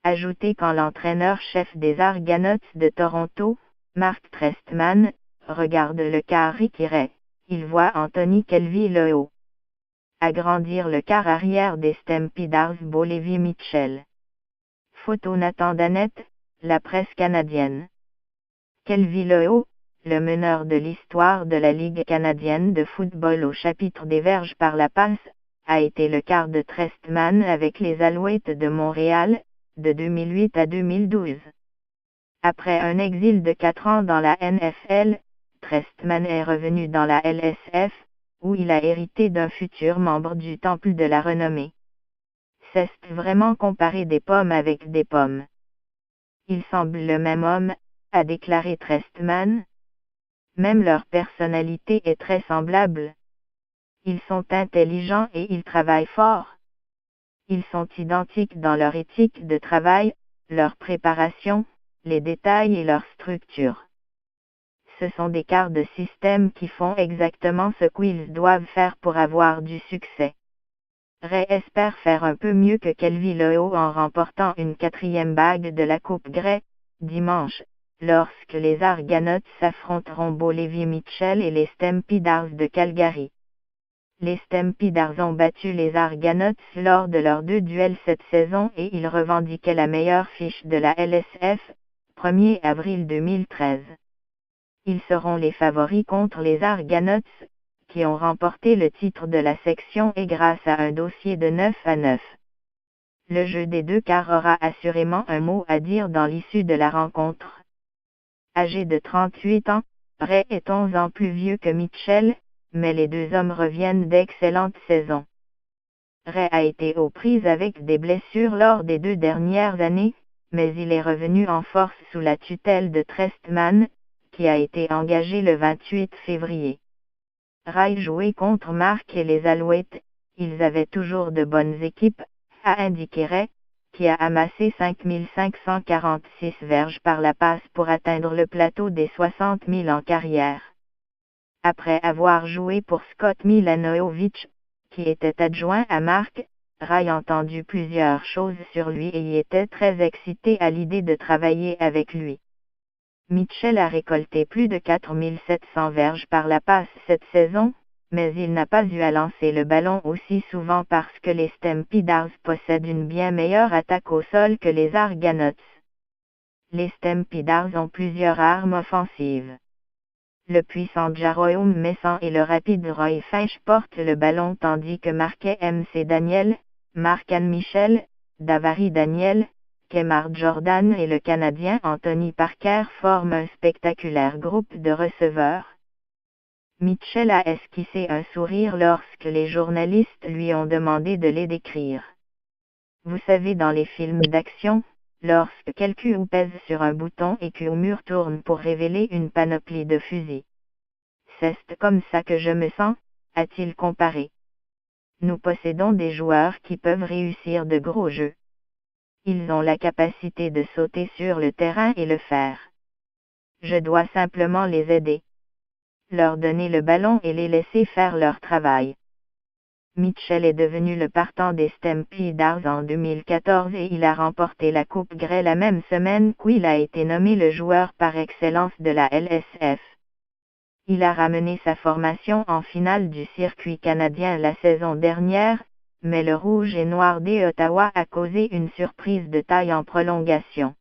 ajouté quand l'entraîneur-chef des Argonauts de Toronto, Mark Trestman, regarde le quart Ricky, il voit Anthony Calvillo agrandir le quart arrière des Stampeders Bolevie Mitchell. Photo Nathan Dannett, la presse canadienne. Calvillo, le meneur de l'histoire de la Ligue canadienne de football au chapitre des verges par la passe, a été le quart de Trestman avec les Alouettes de Montréal, de 2008 à 2012. Après un exil de 4 ans dans la NFL, Trestman est revenu dans la LSF, où il a hérité d'un futur membre du Temple de la Renommée. C'est vraiment comparer des pommes avec des pommes. Il semble le même homme, a déclaré Trestman. Même leur personnalité est très semblable. Ils sont intelligents et ils travaillent fort. Ils sont identiques dans leur éthique de travail, leur préparation, les détails et leur structure. Ce sont des quarts de système qui font exactement ce qu'ils doivent faire pour avoir du succès. Ray espère faire un peu mieux que Calvillo en remportant une 4e bague de la Coupe Grey, dimanche, lorsque les Argonauts s'affronteront Bolevie Mitchell et les Stampeders de Calgary. Les Stampeders ont battu les Argonauts lors de leurs 2 duels cette saison et ils revendiquaient la meilleure fiche de la LSF, 1er avril 2013. Ils seront les favoris contre les Argonauts, qui ont remporté le titre de la section et grâce à un dossier de 9-9. Le jeu des deux quarts aura assurément un mot à dire dans l'issue de la rencontre. Âgé de 38 ans, Ray est 11 ans plus vieux que Mitchell, mais les deux hommes reviennent d'excellentes saisons. Ray a été aux prises avec des blessures lors des 2 dernières années, mais il est revenu en force sous la tutelle de Trestman, qui a été engagé le 28 février. Ray jouait contre Mark et les Alouettes, ils avaient toujours de bonnes équipes, a indiqué Ray, qui a amassé 5546 verges par la passe pour atteindre le plateau des 60 000 en carrière. Après avoir joué pour Scott Milanovic, qui était adjoint à Mark, Ray a entendu plusieurs choses sur lui et y était très excité à l'idée de travailler avec lui. Mitchell a récolté plus de 4700 verges par la passe cette saison, mais il n'a pas eu à lancer le ballon aussi souvent parce que les Stampeders possèdent une bien meilleure attaque au sol que les Argonauts. Les Stampeders ont plusieurs armes offensives. Le puissant Jarome Messan et le rapide Roy Feinsch portent le ballon tandis que Marquet MC Daniel, Mark-Anne Michel, Davari Daniel, Kemar Jordan et le Canadien Anthony Parker forment un spectaculaire groupe de receveurs. Mitchell a esquissé un sourire lorsque les journalistes lui ont demandé de les décrire. Vous savez, dans les films d'action, lorsque quelqu'un pèse sur un bouton et qu'un mur tourne pour révéler une panoplie de fusils. C'est comme ça que je me sens, a-t-il comparé. Nous possédons des joueurs qui peuvent réussir de gros jeux. Ils ont la capacité de sauter sur le terrain et le faire. Je dois simplement les aider. Leur donner le ballon et les laisser faire leur travail. Mitchell est devenu le partant des Stampeders en 2014 et il a remporté la Coupe Grey la même semaine qu'il a été nommé le joueur par excellence de la LSF. Il a ramené sa formation en finale du circuit canadien la saison dernière, mais le rouge et noir d'Ottawa a causé une surprise de taille en prolongation.